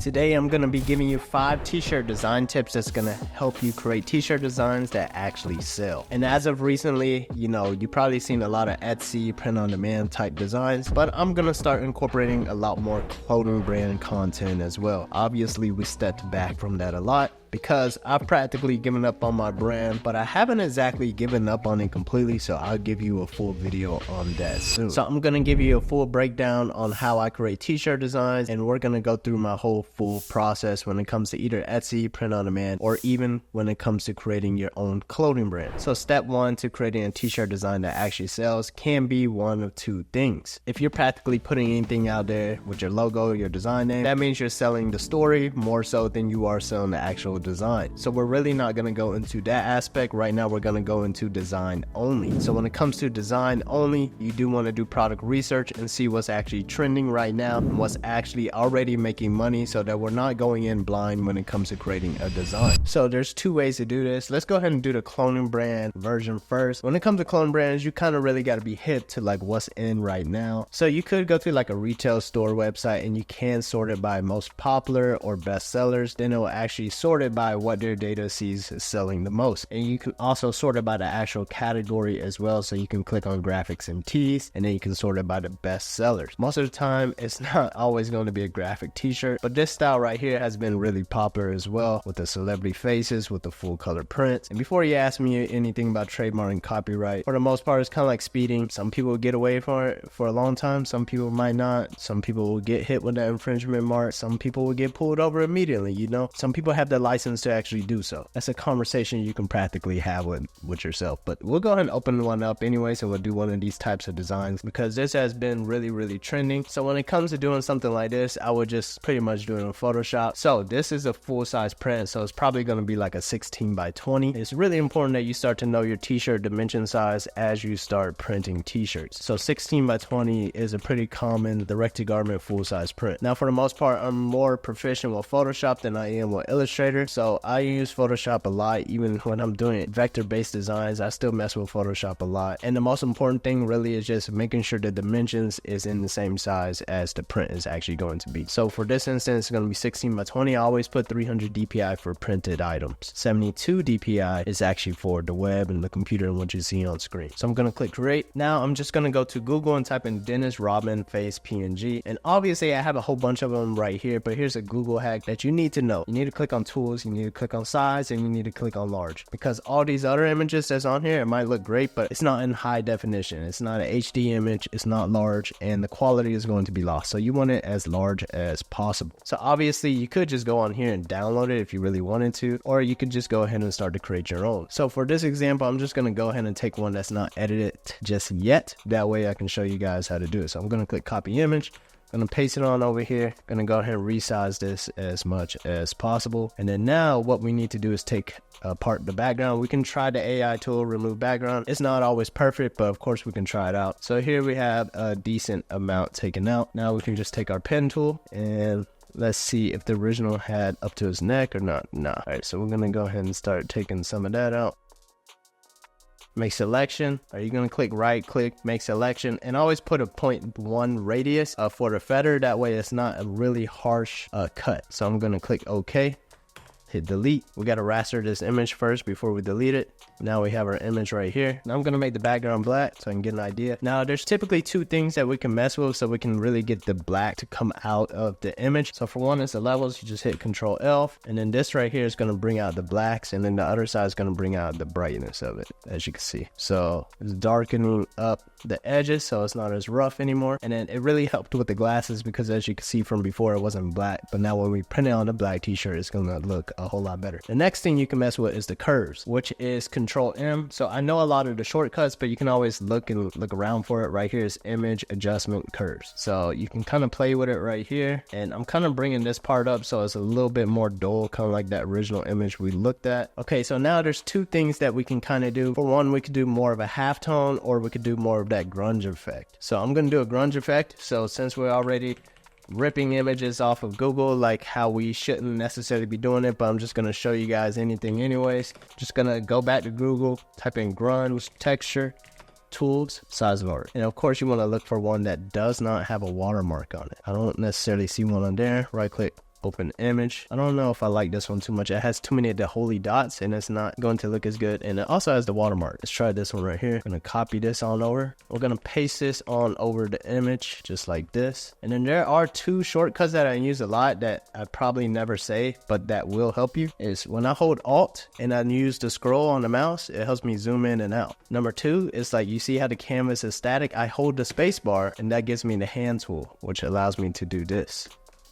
Today I'm going to be giving you 5 t-shirt design tips that's going to help you create t-shirt designs that actually sell. And as of recently, you probably seen a lot of Etsy, print-on-demand type designs, but I'm going to start incorporating a lot more clothing brand content as well. Obviously, we stepped back from that a lot because I've practically given up on my brand, but I haven't exactly given up on it completely, so I'll give you a full video on that soon. So I'm gonna give you a full breakdown on how I create t-shirt designs, and we're gonna go through my whole full process when it comes to either Etsy, print on demand, or even when it comes to creating your own clothing brand. So step 1 to creating a t-shirt design that actually sells can be one of 2 things. If you're practically putting anything out there with your logo, your design name, that means you're selling the story more so than you are selling the actual design. So we're really not going to go into that aspect. Right now we're going to go into design only. So when it comes to design only, you do want to do product research and see what's actually trending right now and what's actually already making money, so that we're not going in blind when it comes to creating a design. So there's 2 ways to do this. Let's go ahead and do the clothing brand version first. When it comes to clothing brands, you kind of really got to be hip to like what's in right now. So you could go to like a retail store website and you can sort it by most popular or best sellers. Then it will actually sort it by what their data sees is selling the most. And you can also sort it by the actual category as well. So you can click on graphics and tees, and then you can sort it by the best sellers. Most of the time, it's not always going to be a graphic t-shirt, but this style right here has been really popular as well, with the celebrity faces, with the full color prints. And before you ask me anything about trademark and copyright, for the most part, it's kind of like speeding. Some people will get away from it for a long time. Some people might not. Some people will get hit with that infringement mark. Some people will get pulled over immediately, Some people have the license to actually do so. That's a conversation you can practically have with yourself. But we'll go ahead and open one up anyways, and we'll do one of these types of designs because this has been really trending. So when it comes to doing something like this, I would just pretty much do it in Photoshop. So this is a full-size print, so it's probably going to be like a 16 by 20. It's really important that you start to know your t-shirt dimension size as you start printing t-shirts. So 16 by 20 is a pretty common direct-to-garment full-size print. Now for the most part, I'm more proficient with Photoshop than I am with Illustrator. So I use Photoshop a lot. Even when I'm doing vector-based designs, I still mess with Photoshop a lot. And the most important thing really is just making sure the dimensions is in the same size as the print is actually going to be. So for this instance, it's going to be 16 by 20. I always put 300 DPI for printed items. 72 DPI is actually for the web and the computer and what you see on screen. So I'm going to click create. Now I'm just going to go to Google and type in Dennis Rodman face PNG. And obviously I have a whole bunch of them right here, but here's a Google hack that you need to know. You need to click on tools, you need to click on size, and you need to click on large, because all these other images that's on here, it might look great, but it's not in high definition. It's not an HD image, it's not large, and the quality is going to be lost. So you want it as large as possible. So obviously you could just go on here and download it if you really wanted to, or you could just go ahead and start to create your own. So for this example, I'm just going to go ahead and take one that's not edited just yet. That way I can show you guys how to do it. So I'm going to click copy image. I'm going to paste it on over here. Going to go ahead and resize this as much as possible. And then now what we need to do is take apart the background. We can try the AI tool, remove background. It's not always perfect, but of course we can try it out. So here we have a decent amount taken out. Now we can just take our pen tool and let's see if the original had up to his neck or not. Nah. All right, so we're going to go ahead and start taking some of that out. Make selection. Are you going to click right click, make selection, and always put a 0.1 radius for the feather. That way it's not a really harsh cut. So I'm going to click OK. Hit delete. We got to raster this image first before we delete it. Now we have our image right here. Now I'm going to make the background black so I can get an idea. Now there's typically 2 things that we can mess with so we can really get the black to come out of the image. So for one, it's the levels. You just hit Control L, and then this right here is going to bring out the blacks, and then the other side is going to bring out the brightness of it, as you can see. So it's darkening up the edges so it's not as rough anymore. And then it really helped with the glasses because as you can see from before, it wasn't black, but now when we print it on the black t-shirt, it's going to look a whole lot better. The next thing you can mess with is the curves, which is Control M. So I know a lot of the shortcuts, but you can always look around for it. Right here is image adjustment curves. So you can kind of play with it right here. And I'm kind of bringing this part up so it's a little bit more dull, kind of like that original image we looked at. Okay, so now there's 2 things that we can kind of do. For one, we could do more of a halftone, or we could do more of that grunge effect. So I'm going to do a grunge effect. So since we're already ripping images off of Google, like how we shouldn't necessarily be doing it, but I'm just going to show you guys anything anyways. Just going to go back to Google, type in grunge texture, tools, size of art. And of course you want to look for one that does not have a watermark on it. I don't necessarily see one on there. Right click, open image. I don't know if I like this one too much. It has too many of the holy dots and it's not going to look as good. And it also has the watermark. Let's try this one right here. I'm gonna copy this on over. We're gonna paste this on over the image just like this. And then there are two shortcuts that I use a lot that I probably never say, but that will help you, is when I hold Alt and I use the scroll on the mouse, it helps me zoom in and out. Number two is like, you see how the canvas is static? I hold the space bar and that gives me the hand tool, which allows me to do this.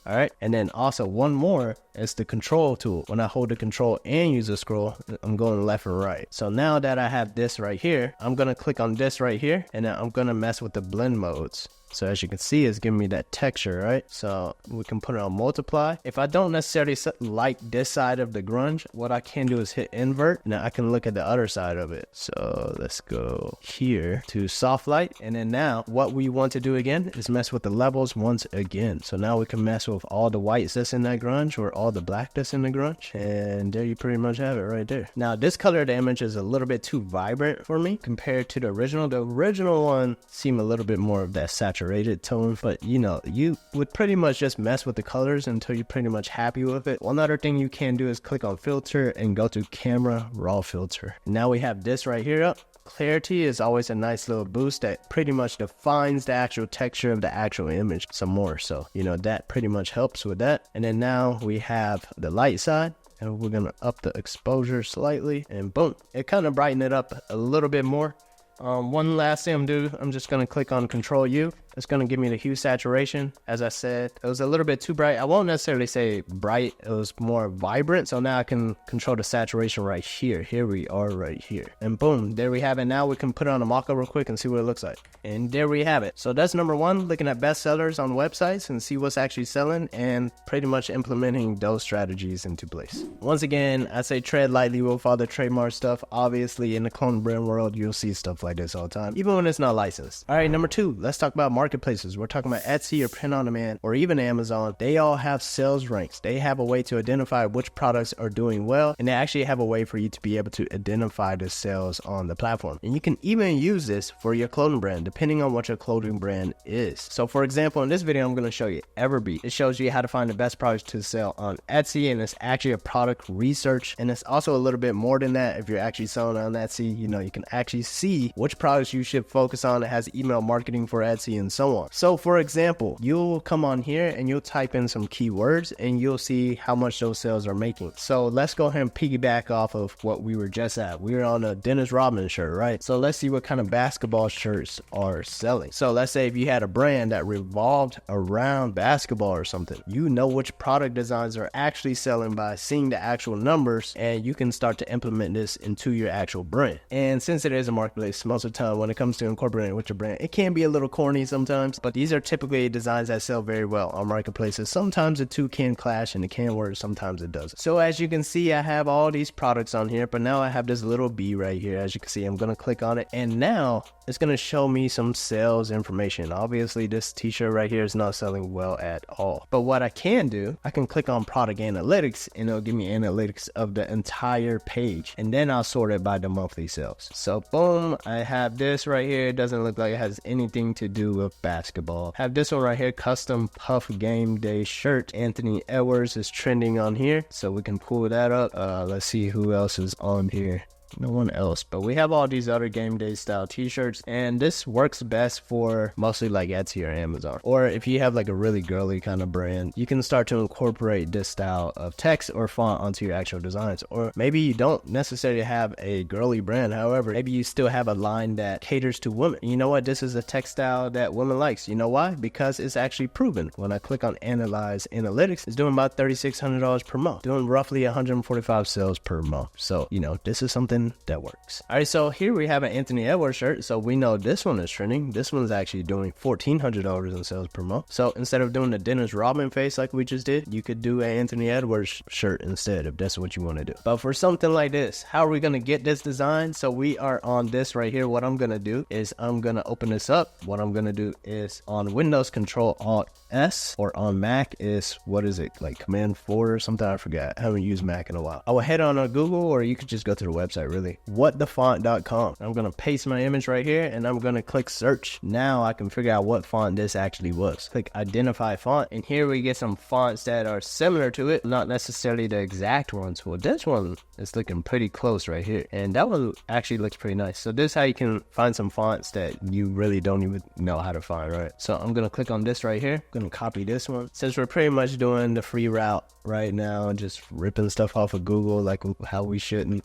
All right, and then also one more is the control tool. When I hold the control and use the scroll, I'm going left and right. So now that I have this right here, I'm gonna click on this right here, and then I'm gonna mess with the blend modes. So as you can see, it's giving me that texture, right? So we can put it on multiply. If I don't necessarily like this side of the grunge, what I can do is hit invert. Now I can look at the other side of it. So let's go here to soft light. And then now what we want to do again is mess with the levels once again. So now we can mess with all the whites that's in that grunge or all the black that's in the grunge. And there you pretty much have it right there. Now this color of the image is a little bit too vibrant for me compared to the original. The original one seemed a little bit more of that saturated tone, but you know, you would pretty much just mess with the colors until you're pretty much happy with it. One other thing you can do is click on filter and go to camera raw filter. Now we have this right here up. Clarity is always a nice little boost that pretty much defines the actual texture of the actual image some more. So, you know, that pretty much helps with that. And then now we have the light side. And we're gonna up the exposure slightly and boom, it kind of brightened it up a little bit more. One last thing I'm doing, I'm just gonna click on Control U. It's gonna give me the hue saturation. As I said, it was a little bit too bright. I won't necessarily say bright, it was more vibrant. So now I can control the saturation right here. Here we are right here. And boom, there we have it. Now we can put it on a mock-up real quick and see what it looks like. And there we have it. So that's number one, looking at best sellers on websites and see what's actually selling and pretty much implementing those strategies into place. Once again, I say tread lightly with all the trademark stuff. Obviously in the clone brand world, you'll see stuff like this all the time, even when it's not licensed. All right, number two, let's talk about marketplaces. We're talking about Etsy or print on demand or even Amazon. They all have sales ranks. They have a way to identify which products are doing well, and they actually have a way for you to be able to identify the sales on the platform. And you can even use this for your clothing brand, depending on what your clothing brand is. So for example, in this video, I'm going to show you Everbeat. It shows you how to find the best products to sell on Etsy, and it's actually a product research. And it's also a little bit more than that. If you're actually selling on Etsy, you know, you can actually see which products you should focus on. It has email marketing for Etsy and so on. So for example, you'll come on here and you'll type in some keywords and you'll see how much those sales are making. So let's go ahead and piggyback off of what we were just at. We were on a Dennis Rodman shirt, right? So let's see what kind of basketball shirts are selling. So let's say if you had a brand that revolved around basketball or something, you know which product designs are actually selling by seeing the actual numbers, and you can start to implement this into your actual brand. And since it is a marketplace, most of the time when it comes to incorporating with your brand, it can be a little corny sometimes, but these are typically designs that sell very well on marketplaces. Sometimes the two can clash and it can work, sometimes it doesn't. So as you can see, I have all these products on here, but now I have this little B right here. As you can see, I'm going to click on it and now it's going to show me some sales information. Obviously this t-shirt right here is not selling well at all, but what I can do, I can click on product analytics and it'll give me analytics of the entire page, and then I'll sort it by the monthly sales. So boom, I have this right here. It doesn't look like it has anything to do with basketball. Have this one right here, custom puff game day shirt. Anthony Edwards is trending on here, so we can pull that up. Let's see who else is on here. No one else, but we have all these other game day style t-shirts, and this works best for mostly like Etsy or Amazon. Or if you have like a really girly kind of brand, you can start to incorporate this style of text or font onto your actual designs. Or maybe you don't necessarily have a girly brand, however, maybe you still have a line that caters to women. You know what, this is a textile that women likes. You know why? Because it's actually proven. When I click on analyze analytics, it's doing about $3,600 per month, doing roughly 145 sales per month. So you know, this is something that works. All right, so here we have an Anthony Edwards shirt, so we know this one is trending. This one's actually doing $1,400 in sales per month. So instead of doing the Dennis Rodman face like we just did, you could do an Anthony Edwards shirt instead if that's what you want to do. But for something like this, how are we going to get this design? So we are on this right here. What I'm going to do is I'm going to open this up. What I'm going to do is on Windows, Control Alt S, or on Mac is, what is it, like Command 4 or something? I forgot. I haven't used Mac in a while. I will head on Google, or you could just go to the website really. Whatthefont.com. I'm gonna paste my image right here and I'm gonna click search. Now I can figure out what font this actually was. Click identify font, and here we get some fonts that are similar to it, not necessarily the exact ones. Well, this one is looking pretty close right here, and that one actually looks pretty nice. So this is how you can find some fonts that you really don't even know how to find, right? So I'm gonna click on this right here. I'm gonna copy this one. Since we're pretty much doing the free route right now, just ripping stuff off of Google like how we shouldn't,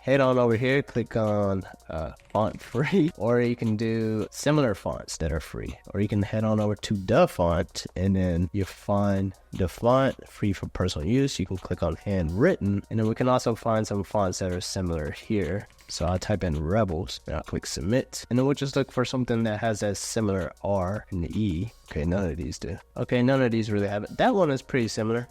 head on over here, click on font free, or you can do similar fonts that are free, or you can head on over to the font and then you find the font free for personal use. You can click on handwritten, and then we can also find some fonts that are similar here. So I'll type in Rebels and I'll click submit, and then we'll just look for something that has that similar R and E. Okay, none of these do. Okay, none of these really have it. That one is pretty similar.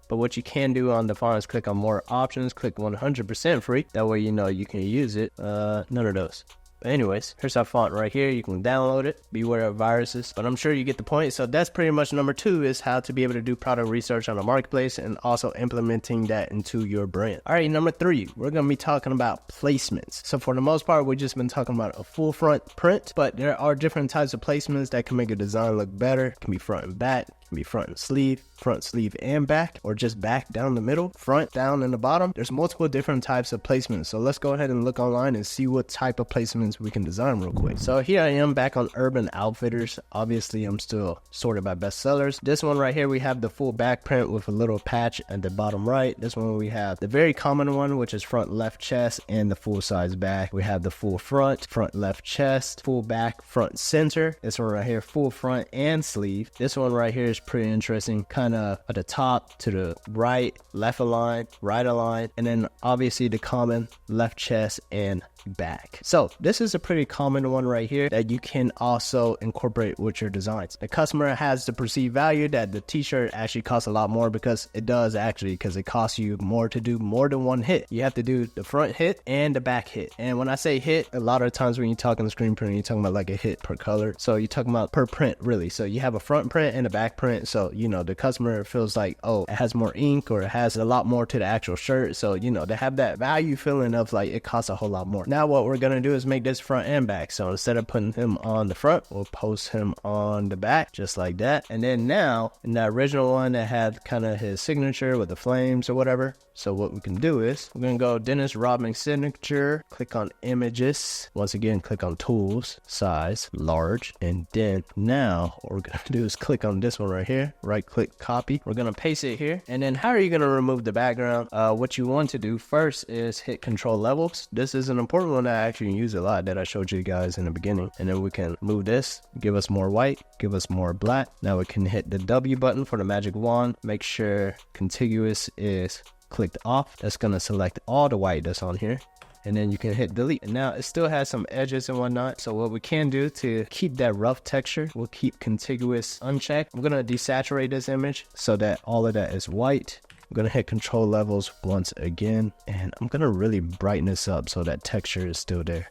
But what you can do on the font is click on more options, click 100% free. That way you know you can use it. None of those. But anyways, here's our font right here. You can download it. Beware of viruses. But I'm sure you get the point. So that's pretty much number 2, is how to be able to do product research on a marketplace and also implementing that into your brand. All right, number 3, we're going to be talking about placements. So for the most part, we've just been talking about a full front print, but there are different types of placements that can make a design look better. It can be front and back. It can be front sleeve and back, or just back down the middle, front, down, and the bottom. There's multiple different types of placements. So let's go ahead and look online and see what type of placements we can design real quick. So here I am back on Urban Outfitters. Obviously, I'm still sorted by bestsellers. This one right here, we have the full back print with a little patch at the bottom right. This one we have the very common one, which is front left chest and the full size back. We have the full front left chest, full back, front center. This one right here, full front and sleeve. This one right here is pretty interesting, kind of at the top to the right, left align, right align, and then obviously the common left chest and back. So this is a pretty common one right here that you can also incorporate with your designs. The customer has the perceived value that the t-shirt actually costs a lot more, because it does actually, because it costs you more to do more than one hit. You have to do the front hit and the back hit. And when I say hit, a lot of times when you're talking screen printing, you're talking about like a hit per color. So you're talking about per print, really. So you have a front print and a back print. So, you know, the customer feels like, oh, it has more ink, or it has a lot more to the actual shirt. So, you know, they have that value feeling of like it costs a whole lot more. Now what we're gonna do is make this front and back. So instead of putting him on the front, we'll post him on the back, just like that. And then now in the original one that had kind of his signature with the flames or whatever. So what we can do is we're gonna go Dennis Rodman signature, click on images, once again click on tools, size, large, and then now what we're gonna do is click on this one right here, right click, copy. We're gonna paste it here. And then how are you gonna remove the background? What you want to do first is hit control levels. This is an important one that I actually use a lot, that I showed you guys in the beginning. And then we can move this, give us more white, give us more black. Now we can hit the W button for the magic wand. Make sure contiguous is clicked off. That's gonna select all the white that's on here. And then you can hit delete. And now it still has some edges and whatnot. So what we can do to keep that rough texture, we'll keep contiguous unchecked. I'm gonna desaturate this image so that all of that is white. I'm gonna hit control levels once again, and I'm gonna really brighten this up so that texture is still there.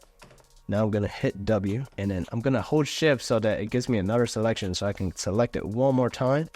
Now I'm gonna hit W, and then I'm gonna hold shift so that it gives me another selection, so I can select it one more time.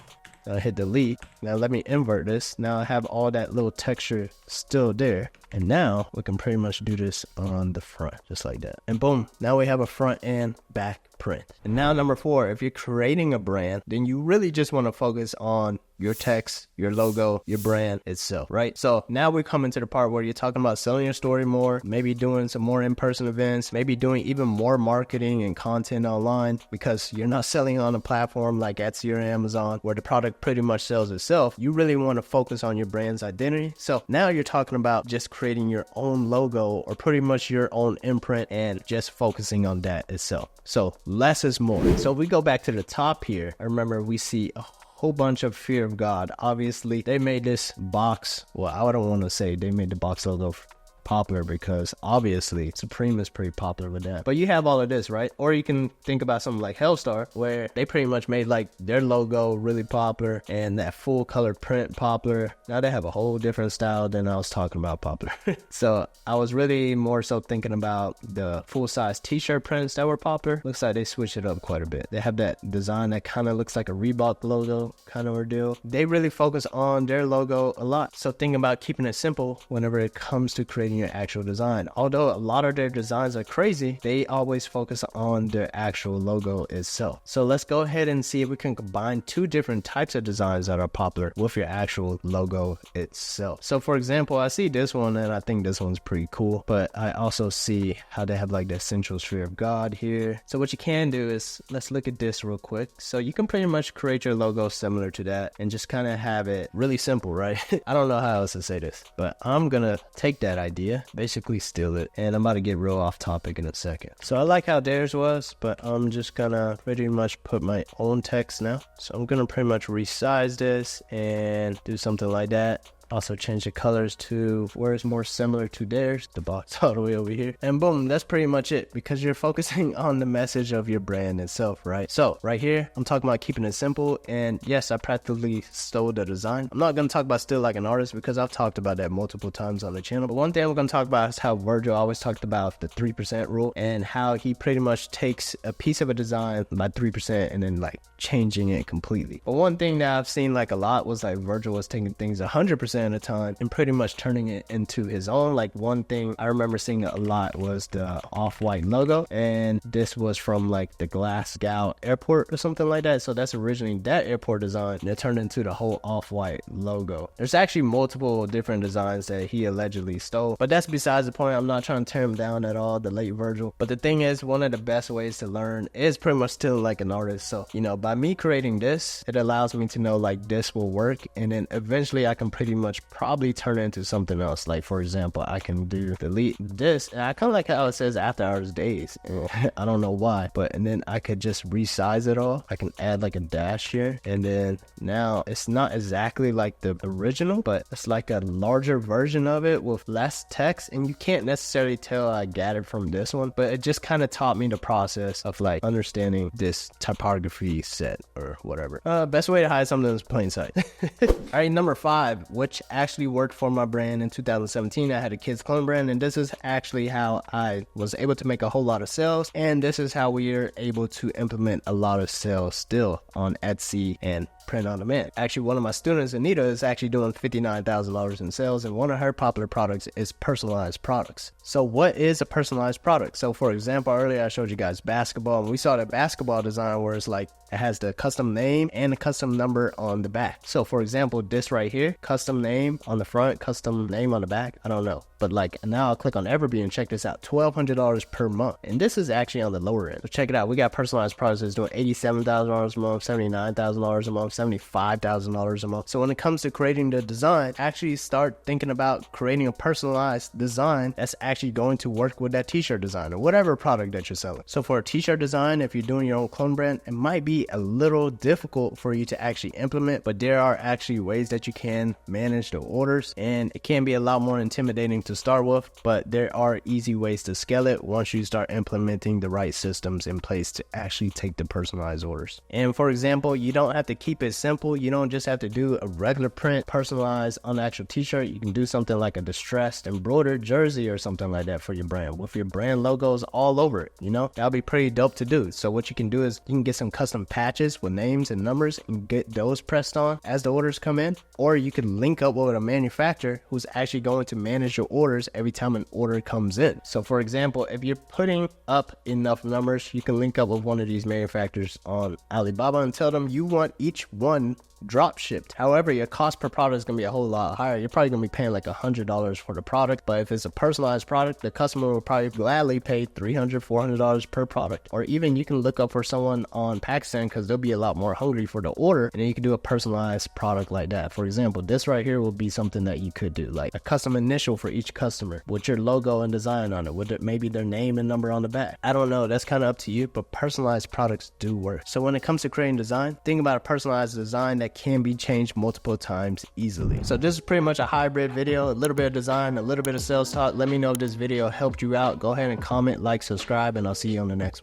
Hit delete. Now let me invert this. Now I have all that little texture still there. And now we can pretty much do this on the front, just like that. And boom, now we have a front and back print. And now number 4, if you're creating a brand, then you really just want to focus on your text, your logo, your brand itself, right? So now we're coming to the part where you're talking about selling your story more, maybe doing some more in-person events, maybe doing even more marketing and content online, because you're not selling on a platform like Etsy or Amazon where the product pretty much sells itself. You really want to focus on your brand's identity. So now you're talking about just creating your own logo or pretty much your own imprint and just focusing on that itself. So less is more. So if we go back to the top here, I remember we see a whole bunch of Fear of God. Obviously, they made this box. Well, I don't want to say they made the box logo popular, because obviously Supreme is pretty popular with that. But you have all of this, right? Or you can think about something like Hellstar, where they pretty much made like their logo really popular and that full color print popular. Now they have a whole different style than I was talking about popular. So I was really more so thinking about the full size t-shirt prints that were popular. Looks like they switched it up quite a bit. They have that design that kind of looks like a Reebok logo kind of ordeal. They really focus on their logo a lot. So think about keeping it simple whenever it comes to creating creating your actual design. Although a lot of their designs are crazy, they always focus on their actual logo itself. So let's go ahead and see if we can combine two different types of designs that are popular with your actual logo itself. So for example, I see this one and I think this one's pretty cool, but I also see how they have like the central sphere of God here. So what you can do is, let's look at this real quick. So you can pretty much create your logo similar to that and just kind of have it really simple, right? I don't know how else to say this, but I'm gonna take that idea, basically steal it, and I'm about to get real off topic in a second. So I like how theirs was, but I'm just gonna pretty much put my own text now. So I'm gonna pretty much resize this and do something like that. Also change the colors to where it's more similar to theirs, the box all the way over here. And boom, that's pretty much it, because you're focusing on the message of your brand itself, right? So right here, I'm talking about keeping it simple. And yes, I practically stole the design. I'm not going to talk about still like an artist, because I've talked about that multiple times on the channel. But one thing I'm going to talk about is how Virgil always talked about the 3% rule, and how he pretty much takes a piece of a design by 3% and then like changing it completely. But one thing that I've seen like a lot was like Virgil was taking things 100% at a time and pretty much turning it into his own. Like one thing I remember seeing a lot was the off-white logo, and this was from like the Glasgow airport or something like that. So that's originally that airport design, and it turned into the whole off-white logo. There's actually multiple different designs that he allegedly stole, but that's besides the point. I'm not trying to tear him down at all, the late Virgil. But the thing is, one of the best ways to learn is pretty much still like an artist. So, you know, by me creating this, it allows me to know like this will work, and then eventually I can pretty much probably turn it into something else. Like for example, I can delete this, and I kind of like how it says after hours days. I don't know why, but and then I could just resize it all. I can add like a dash here, and then now it's not exactly like the original, but it's like a larger version of it with less text, and you can't necessarily tell I got it from this one, but it just kind of taught me the process of like understanding this typography set or whatever. Best way to hide something is plain sight. All right, number 5, which actually worked for my brand in 2017. I had a kids clone brand, and this is actually how I was able to make a whole lot of sales, and this is how we are able to implement a lot of sales still on Etsy and print on demand. Actually, one of my students, Anita, is actually doing $59,000 in sales, and one of her popular products is personalized products. So what is a personalized product? So for example, earlier I showed you guys basketball, and we saw the basketball design where it's like it has the custom name and a custom number on the back. So for example, this right here, custom name on the front, custom name on the back, I don't know. But like now I'll click on Everbee and check this out, $1,200 per month. And this is actually on the lower end. So check it out. We got personalized products that's doing $87,000 a month, $79,000 a month, $75,000 a month. So when it comes to creating the design, actually start thinking about creating a personalized design that's actually going to work with that t-shirt design or whatever product that you're selling. So for a t-shirt design, if you're doing your own clone brand, it might be a little difficult for you to actually implement, but there are actually ways that you can manage the orders, and it can be a lot more intimidating to start with, but there are easy ways to scale it once you start implementing the right systems in place to actually take the personalized orders. And for example, you don't have to keep it simple. You don't just have to do a regular print personalized on the actual t-shirt. You can do something like a distressed embroidered jersey or something like that for your brand with your brand logos all over it. You know, that'll be pretty dope to do. So what you can do is you can get some custom patches with names and numbers and get those pressed on as the orders come in, or you can link up with a manufacturer who's actually going to manage your orders every time an order comes in. So for example, if you're putting up enough numbers, you can link up with one of these manufacturers on Alibaba and tell them you want each one drop shipped. However, your cost per product is going to be a whole lot higher. You're probably going to be paying like $100 for the product, but if it's a personalized product, the customer will probably gladly pay $300, $400 per product. Or even you can look up for someone on Pakistan because they'll be a lot more hungry for the order, and then you can do a personalized product like that. For example, this right here will be something that you could do, like a custom initial for each customer with your logo and design on it, with maybe their name and number on the back. I don't know, that's kind of up to you, but personalized products do work. So when it comes to creating design, think about a personalized design that can be changed multiple times easily. So this is pretty much a hybrid video, a little bit of design, a little bit of sales talk. Let me know if this video helped you out. Go ahead and comment, like, subscribe, and I'll see you on the next one.